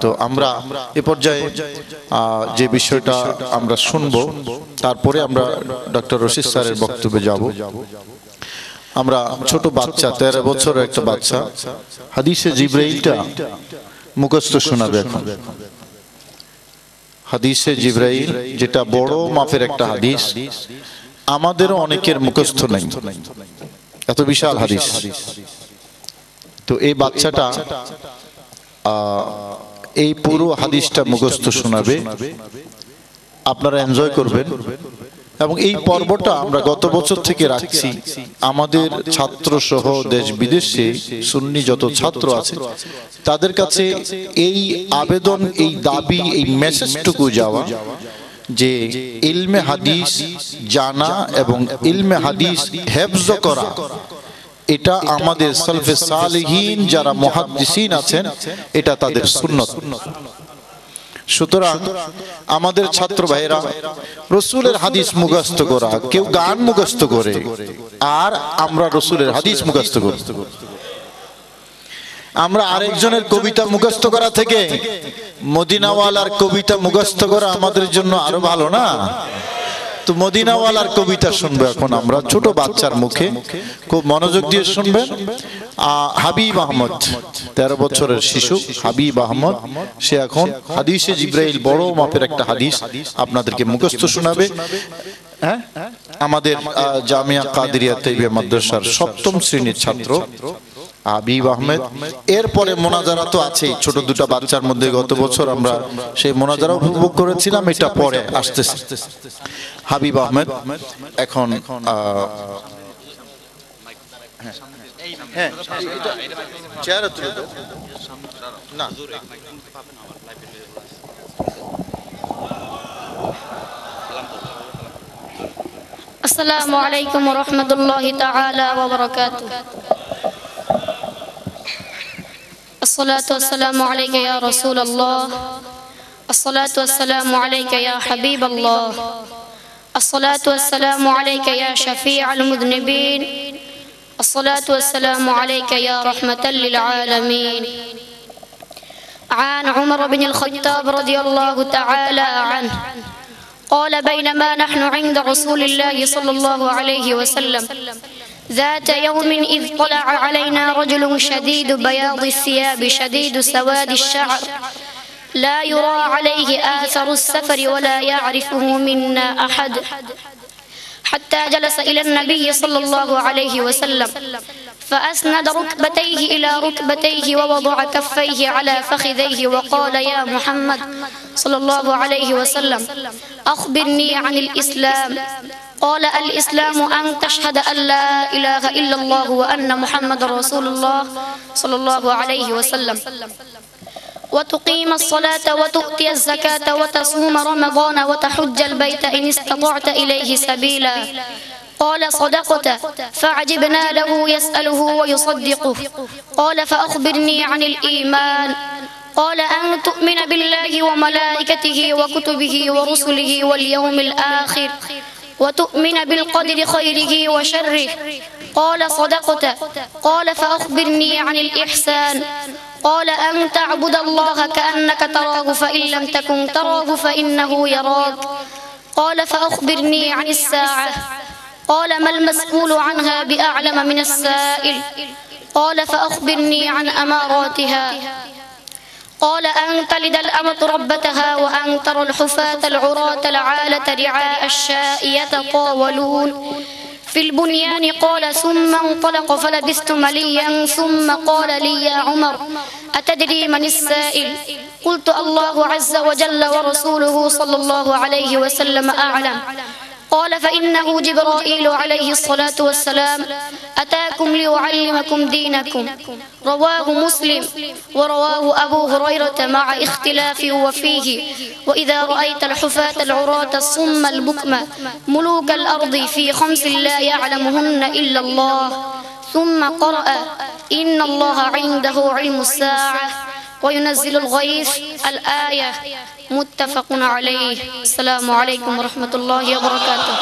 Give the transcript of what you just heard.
তো আমরা এ পর্যায়ে যে বিষয়টা আমরা শুনবো, তারপরে আমরা ডক্টর রশিদ স্যারের বক্তব্যে যাব। আমরা ছোট বাচ্চা, 13 বছরের একটা বাচ্চা হাদিসে জিবরাইলটা মুখস্থ শোনাবে এখন। হাদিসে জিবরাইল যেটা বড় মাপের একটা হাদিস, আমাদেরও অনেকের মুখস্থ নাই, এত বিশাল হাদিস। তো এই বাচ্চাটা এই পুরো হাদিসটা মুখস্থ শোনাবে, আপনারা এনজয় করবেন। এবং এই পর্বটা আমরা গত বছর থেকে রাখছি, আমাদের ছাত্র সহ দেশ বিদেশে সুন্নি যত ছাত্র আছে তাদের কাছে এই আবেদন, এই দাবি, এই মেসেজটুকু যাওয়া যে ইলমে হাদিস জানা এবং ইলমে হাদিস হেফজ করা, এটা আমাদের সালফে সালেহীন যারা মুহাদ্দিসিন আছেন এটা তাদের সুন্নত। সুতরাং আমাদের ছাত্র ভাইরা রসুলের হাদিস মুখস্থ করা, কেউ গান মুখস্থ করে আর আমরা রসুলের হাদিস মুখস্থ করি। আমরা আরেকজনের কবিতা মুখস্থ করা থেকে মদিনাওয়ালার কবিতা মুখস্থ করা আমাদের জন্য আরো ভালো না? তো মদিনাওয়ালার কবিতা শুনবো এখন আমরা ছোট বাচ্চার মুখে, খুব মনোযোগ দিয়ে শুনবেন। হাবিব আহমদ, 13 বছরের শিশু হাবিব আহমদ, সে এখন হাদিসে জিবরাইল বড় মাপের একটা হাদিস আপনাদেরকে মুখস্থ শোনাবে। আমাদের জামিয়া কাদেরিয়া তাইয়্যিবা মাদ্রাসার 7ম শ্রেণীর ছাত্র হাবিব আহমেদ। এরপরে মোনাজারা তো আছেই, ছোট দুটো বাচ্চার মধ্যে গত বছর আমরা সেই মোনাজারা উপভোগ করেছিলাম, এটা পরে আসতেছে। হাবিব আহমেদ এখন আসসালামু আলাইকুম ওয়া রাহমাতুল্লাহি তাআলা ওয়া বারাকাতুহু। الصلاة والسلام عليك يا رسول الله، الصلاة والسلام عليك يا حبيب الله، الصلاة والسلام عليك يا شفيع المذنبين، الصلاة والسلام عليك يا رحمة للعالمين. عن عمر بن الخطاب رضي الله تعالى عنه قال بينما نحن عند رسول الله صلى الله عليه وسلم ذات يوم إذ طلع علينا رجل شديد بياض الثياب شديد سواد الشعر لا يرى عليه آثر السفر ولا يعرفه منا أحد، حتى جلس إلى النبي صلى الله عليه وسلم فأسند ركبتيه إلى ركبتيه ووضع كفيه على فخذيه وقال يا محمد صلى الله عليه وسلم أخبرني عن الإسلام. قال الإسلام أن تشهد أن لا إله إلا الله وأن محمد رسول الله صلى الله عليه وسلم، وتقيم الصلاة وتؤتي الزكاة وتصوم رمضان وتحج البيت إن استطعت إليه سبيلا. قال صدقت، فعجبنا له يسأله ويصدقه. قال فأخبرني عن الإيمان. قال أن تؤمن بالله وملائكته وكتبه ورسله واليوم الآخر وتؤمن بالقدر خيره وشره. قال صدقت. قال فأخبرني عن الإحسان. قال أن تعبد الله كأنك تراه فإن لم تكن تراه فإنه يراك. قال فأخبرني عن الساعة. قال ما المسؤول عنها بأعلم من السائل. قال فأخبرني عن أماراتها. قال أن تلد الأمة ربتها وأن ترى الحفاة العراة العالة رعاء الشاء يتطاولون في البنيان. قال ثم انطلق فلبثت مليا ثم قال لي يا عمر أتدري من السائل؟ قلت الله عز وجل ورسوله صلى الله عليه وسلم أعلم. قال فإنه جبرائيل عليه الصلاة والسلام أتاكم ليعلمكم دينكم. رواه مسلم ورواه أبو هريرة مع اختلاف وفيه. وإذا رأيت الحفاة العراة الصم البكم ملوك الأرض في 5 لا يعلمهن إلا الله. ثم قرأ إن الله عنده علم الساعة وينزل الغيث الآية. متفق عليه. السلام عليكم ورحمة الله وبركاته.